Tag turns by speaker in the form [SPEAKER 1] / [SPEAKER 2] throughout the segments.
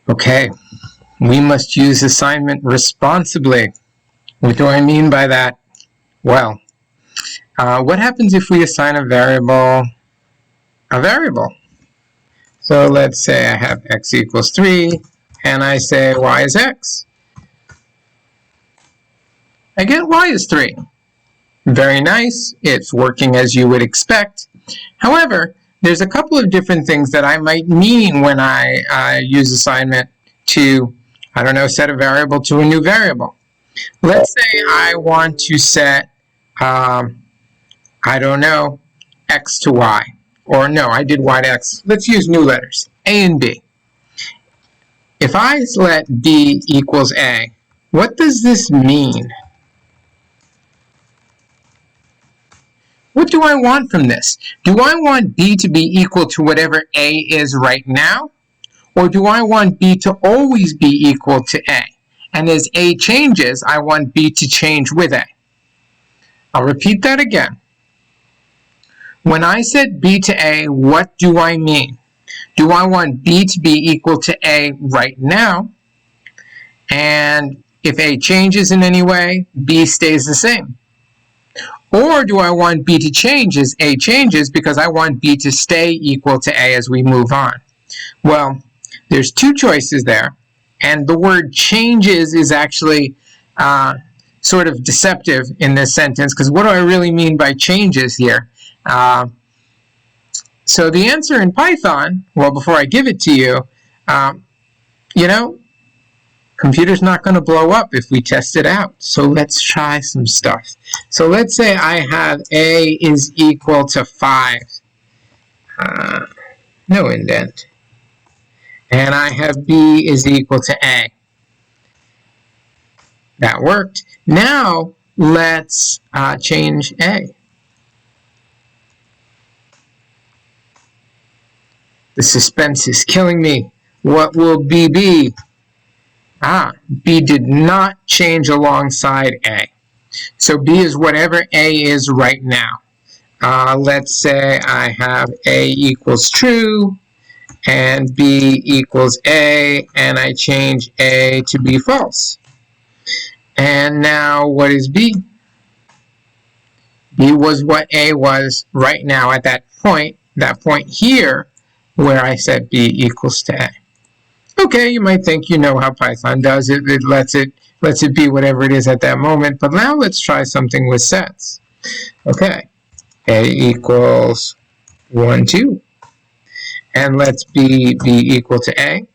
[SPEAKER 1] Okay, we must use assignment responsibly. What do I mean by that? Well, what happens if we assign a variable? So let's say I have x equals 3, and I say y is x. I get y is 3. Very nice. It's working as you would expect. However, there's a couple of different things that I might mean when I use assignment to, I don't know, set a variable to a new variable. Let's say I want to set, I don't know, x to y. Or no, I did y to x. Let's use new letters, a and b. If I let b equals a, what does this mean? What do I want from this? Do I want b to be equal to whatever a is right now? Or do I want b to always be equal to a? And as a changes, I want b to change with a. I'll repeat that again. When I set b to a, what do I mean? Do I want b to be equal to a right now? And if a changes in any way, b stays the same. Or do I want b to change as a changes because I want b to stay equal to a as we move on? Well, there's two choices there, and the word changes is actually sort of deceptive in this sentence, because what do I really mean by changes here? So the answer in Python, well, before I give it to you, computer's not going to blow up if we test it out. So let's try some stuff. So let's say I have a is equal to 5. No indent. And I have b is equal to a. That worked. Now let's change a. The suspense is killing me. What will b be? B did not change alongside a. So b is whatever a is right now. Let's say I have a equals true, and b equals a, and I change a to be false. And now what is b? B was what a was right now at that point here where I set b equals to a. Okay, you might think you know how Python does it. It lets it be whatever it is at that moment. But now let's try something with sets. Okay, a equals 1, 2. And let's b be equal to a.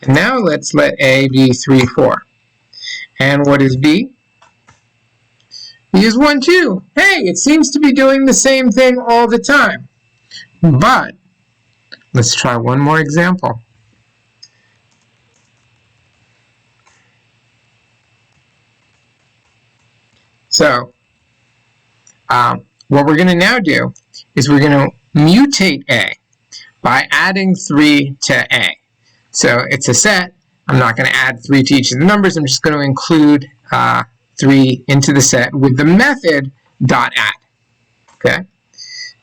[SPEAKER 1] And now let's let a be 3, 4. And what is b? B is 1, 2. Hey, it seems to be doing the same thing all the time. But let's try one more example. So what we're going to now do is we're going to mutate a by adding 3 to a. So it's a set. I'm not going to add 3 to each of the numbers. I'm just going to include 3 into the set with the method .add. Okay.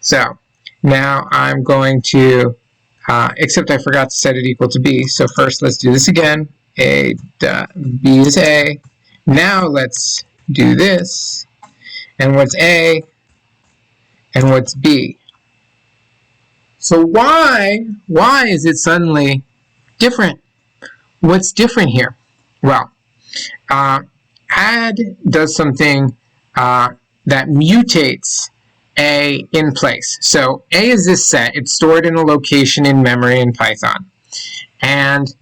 [SPEAKER 1] So now I'm going to, except I forgot to set it equal to b. So first let's do this again. A dot b is a. Now let's do this, and what's a, and what's b. So why is it suddenly different? What's different here? Well, add does something that mutates a in place. So a is this set. It's stored in a location in memory in Python. And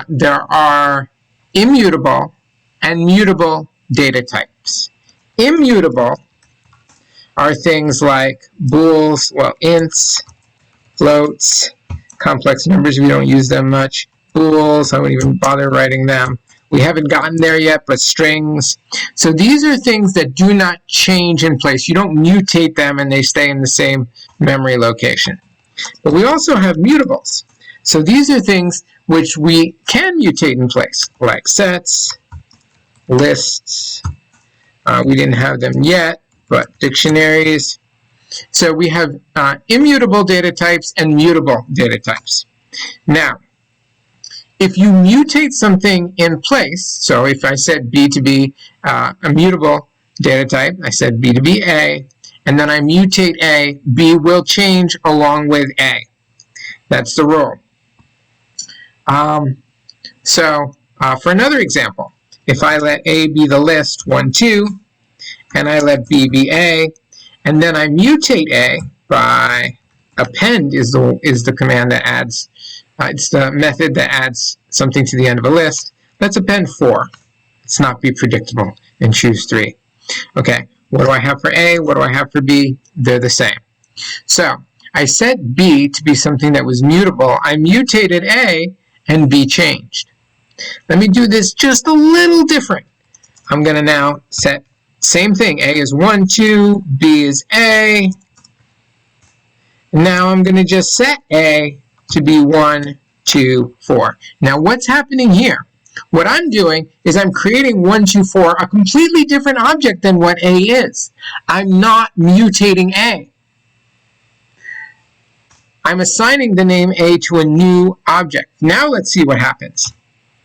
[SPEAKER 1] there are immutable and mutable data types. Immutable are things like bools, well, ints, floats, complex numbers. We don't use them much. Bools, I wouldn't even bother writing them. We haven't gotten there yet, but strings. So these are things that do not change in place. You don't mutate them and they stay in the same memory location. But we also have mutables. So these are things which we can mutate in place, like sets, lists. We didn't have them yet, but dictionaries. So we have immutable data types and mutable data types. Now, if you mutate something in place, so if I said B to be a mutable data type, I said B to be A, and then I mutate A, B will change along with A. That's the rule. For another example, if I let A be the list 1, 2, and I let B be A, and then I mutate A by append is the command that adds, it's the method that adds something to the end of a list. Let's append 4. Let's not be predictable and choose 3. Okay, what do I have for A? What do I have for B? They're the same. So I set B to be something that was mutable. I mutated A, and B changed. Let me do this just a little different. I'm going to now set same thing. A is 1, 2, B is A. Now I'm going to just set A to be 1, 2, 4. Now what's happening here? What I'm doing is I'm creating 1, 2, 4, a completely different object than what A is. I'm not mutating A. I'm assigning the name A to a new object. Now let's see what happens.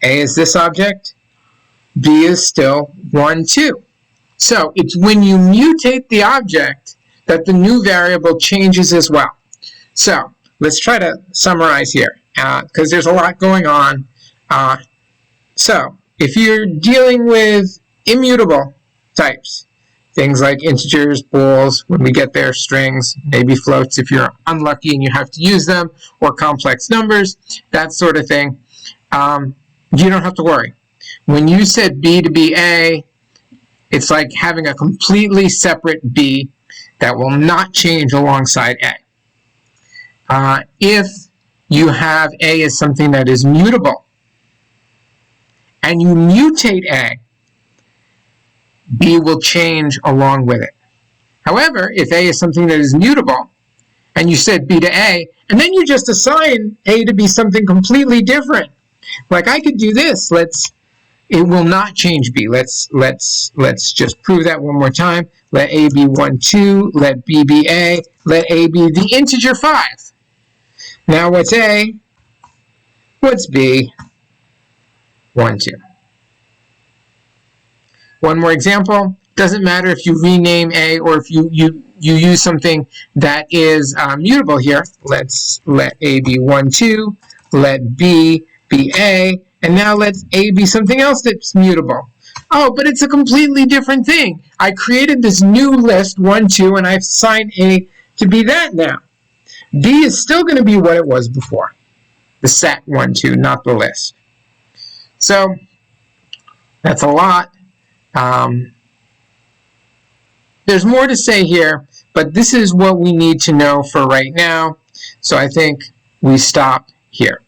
[SPEAKER 1] A is this object. B is still 1, 2. So it's when you mutate the object that the new variable changes as well. So let's try to summarize here because there's a lot going on. So if you're dealing with immutable types, things like integers, bools, when we get there, strings, maybe floats if you're unlucky and you have to use them, or complex numbers, that sort of thing, you don't have to worry. When you set B to be A, it's like having a completely separate B that will not change alongside A. If you have A as something that is mutable, and you mutate A, B will change along with it. However, if A is something that is mutable, and you set B to A, and then you just assign A to be something completely different, like I could do this. It will not change B. Let's just prove that one more time. Let A be 1, 2. Let B be A. Let A be the integer 5. Now what's A? What's B? 1, 2. One more example. Doesn't matter if you rename A or if you use something that is mutable here. Let's let A be 1, 2. Let B be A. And now let A be something else that's mutable. Oh, but it's a completely different thing. I created this new list, 1, 2, and I've assigned A to be that now. B is still going to be what it was before. The set 1, 2, not the list. So that's a lot. There's more to say here, but this is what we need to know for right now. So I think we stop here.